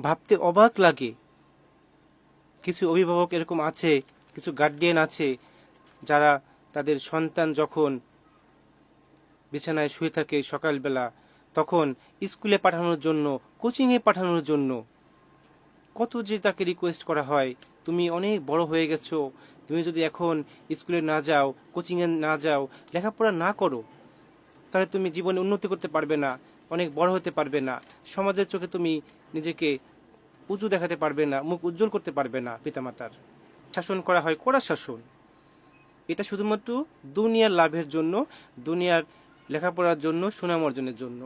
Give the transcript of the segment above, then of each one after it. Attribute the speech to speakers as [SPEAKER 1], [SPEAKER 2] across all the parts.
[SPEAKER 1] ভাবতে অবাক লাগে। কিছু অভিভাবক এরকম আছে, কিছু গার্ডিয়ান আছে যারা তাদের সন্তান যখন বিছানায় শুয়ে থাকে সকালবেলা, তখন স্কুলে পাঠানোর জন্য, কোচিংয়ে পাঠানোর জন্য কত যে তাকে রিকোয়েস্ট করা হয়, তুমি অনেক বড় হয়ে গেছো, তুমি যদি এখন স্কুলে না যাও, কোচিংয়ে না যাও, লেখাপড়া না করো, তাহলে তুমি জীবনে উন্নতি করতে পারবে না, অনেক বড় হতে পারবে না, সমাজের চোখে তুমি নিজেকে উঁচু দেখাতে পারবে না, মুখ উজ্জ্বল করতে পারবে না। পিতামাতার শাসন করা হয়, কড়া শাসন। এটা শুধুমাত্র দুনিয়ার লাভের জন্য, দুনিয়ার লেখাপড়ার জন্য, সুনাম অর্জনের জন্য।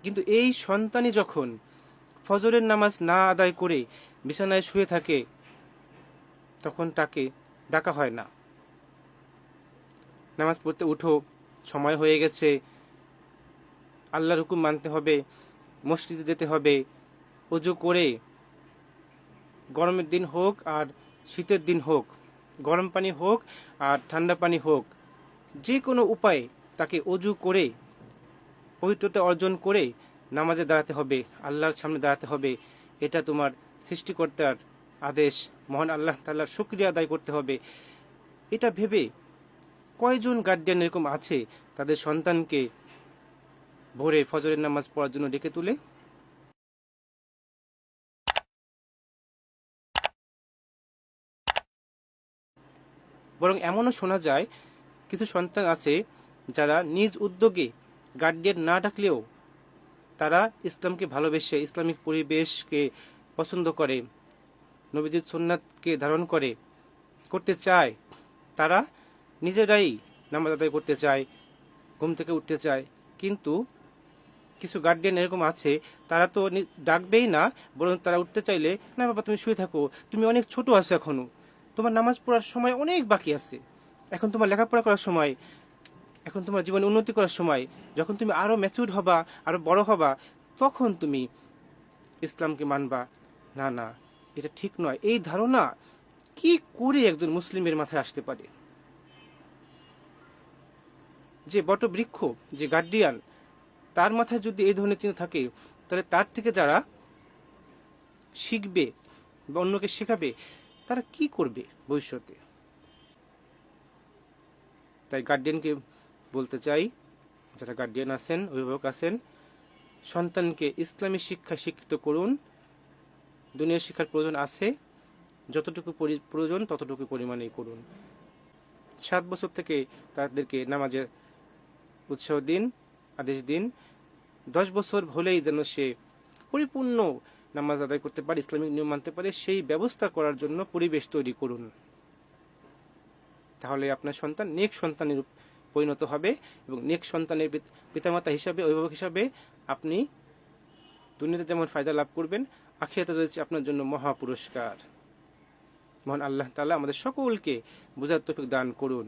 [SPEAKER 1] কিন্তু এই সন্তানই যখন ফজরের নামাজ না আদায় করে বিছানায় শুয়ে থাকে, তখন তাকে ডাকা হয় না, নামাজ পড়তে উঠো, সময় হয়ে গেছে, আল্লাহর হুকুম মানতে হবে, মসজিদে যেতে হবে, ওযু করে, গরমের দিন হোক আর শীতের দিন হোক, গরম পানি হোক আর ঠান্ডা পানি হোক, যে কোনো উপায়ে তাকে ওযু করে, পবিত্রতা অর্জন করে নামাজে দাঁড়াতে হবে, আল্লাহর সামনে দাঁড়াতে হবে। এটা তোমার সৃষ্টিকর্তার আদেশ, মহান আল্লাহ তাআলার শুকরিয়া আদায় করতে হবে। এটা ভেবে কয়জন গার্ডিয়ান এরকম আছে তাদের সন্তানকে ভোরে ফজরের নামাজ পড়ার জন্য ডেকে তুলে? বরং এমনও শোনা যায় কিছু সন্তান আছে যারা নিজ উদ্যোগে গার্ডিয়ান না ডাকলেও তারা ইসলামকে ভালোবেসে, ইসলামিক পরিবেশকে পছন্দ করে, নবীজির সুন্নাতকে ধারণ করতে চায়, তারা নিজেরাই নামাজ আদায় করতে চায়, ঘুম থেকে উঠতে চায়। কিন্তু কিছু গার্ডিয়ান এরকম আছে, তারা তো ডাকবেই না, বরং তারা উঠতে চাইলে, না বাবা তুমি শুয়ে থাকো, তুমি অনেক ছোট আছো, এখনো তোমার নামাজ পড়ার সময় অনেক বাকি আছে, এখন তোমার লেখাপড়া করার সময়, এখন তোমার জীবনে উন্নতি করার সময়, যখন তুমি আরো ম্যাচিউর হবা, আরো বড় হবা, তখন তুমি ইসলামকে মানবা। না না, এটা ঠিক নয়। এই ধারণা কি করে একজন মুসলিমের মাথায় আসতে পারে? যে বটবৃক্ষ, যে গার্ডিয়ান, তার মাথায় যদি এই ধরনের চিন্তা থাকে, তাহলে তার থেকে যারা শিখবে বা অন্যকে শেখাবে, তারা কি করবে ভবিষ্যতে? তাই গার্ডিয়ানকে বলতে চাই, যারা গার্ডিয়ান আছেন, অভিভাবক আছেন, সন্তানকে ইসলামী শিক্ষা শিক্ষিত করুন। দুনিয়ার শিক্ষার প্রয়োজন আছে, যতটুকু প্রয়োজন ততটুকু পরিমাণেই করুন। 7 বছর থেকে তাদেরকে নামাজের উৎসাহ দিন, আদেশ দিন। 10 বছর হলেই যেন সে পরিপূর্ণ নামাজ আদায় করতে পারে, ইসলামিক নিয়ম মানতে পারে, সেই ব্যবস্থা করার জন্য পরিবেশ তৈরি করুন। তাহলে আপনার সন্তান নেক সন্তানের পরিণত হবে, এবং নেক সন্তানের পিতামাতা হিসাবে, অভিভাবক হিসাবে আপনি দুনিয়াতে যেমন ফায়দা লাভ করবেন, আখিরাতে রয়েছে আপনার জন্য মহা পুরস্কার। মহান আল্লাহ তাআলা আমাদের সকলকে বুঝার তৌফিক দান করুন।